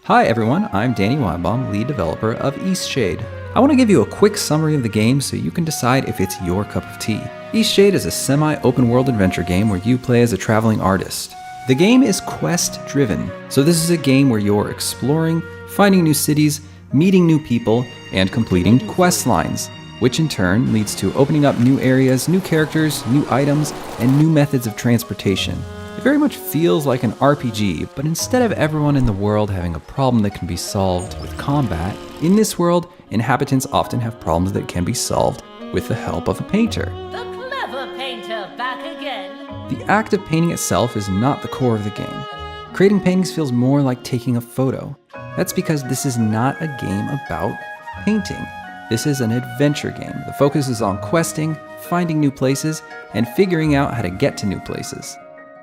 Hi everyone, I'm Danny Weinbaum, lead developer of Eastshade. I want to give you a quick summary of the game so you can decide if it's your cup of tea. Eastshade is a semi-open world adventure game where you play as a traveling artist. The game is quest-driven, so this is a game where you're exploring, finding new cities, meeting new people, and completing quest lines, which in turn leads to opening up new areas, new characters, new items, and new methods of transportation. It very much feels like an RPG, but instead of everyone in the world having a problem that can be solved with combat, in this world, inhabitants often have problems that can be solved with the help of a painter. The clever painter back again. The act of painting itself is not the core of the game. Creating paintings feels more like taking a photo. That's because this is not a game about painting. This is an adventure game. The focus is on questing, finding new places, and figuring out how to get to new places.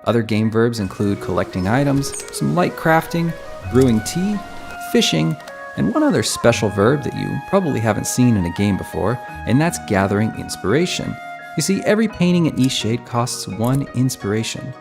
Other game verbs include collecting items, some light crafting, brewing tea, fishing, and one other special verb that you probably haven't seen in a game before, and that's gathering inspiration. You see, every painting in Eastshade costs 1 inspiration.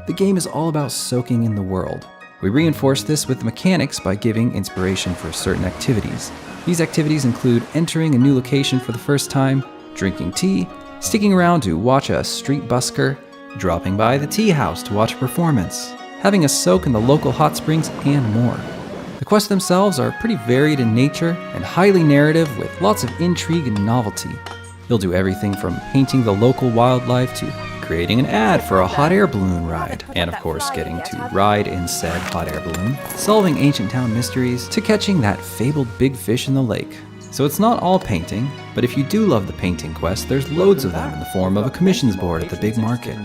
The game is all about soaking in the world. We reinforce this with the mechanics by giving inspiration for certain activities. These activities include entering a new location for the first time, drinking tea, sticking around to watch a street busker, dropping by the tea house to watch a performance, having a soak in the local hot springs, and more. The quests themselves are pretty varied in nature and highly narrative with lots of intrigue and novelty. You'll do everything from painting the local wildlife to creating an ad for a hot air balloon ride, and of course getting to ride in said hot air balloon, solving ancient town mysteries, to catching that fabled big fish in the lake. So it's not all painting, but if you do love the painting quest, there's loads of them in the form of a commissions board at the big market.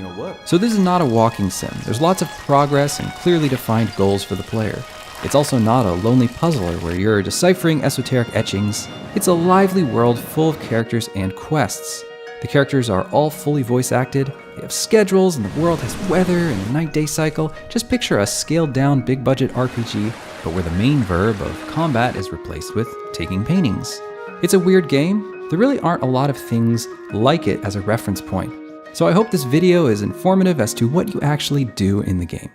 So this is not a walking sim. There's lots of progress and clearly defined goals for the player. It's also not a lonely puzzler where you're deciphering esoteric etchings. It's a lively world full of characters and quests. The characters are all fully voice acted, they have schedules, and the world has weather and a night-day cycle. Just picture a scaled-down big-budget RPG, but where the main verb of combat is replaced with taking paintings. It's a weird game. There really aren't a lot of things like it as a reference point. So I hope this video is informative as to what you actually do in the game.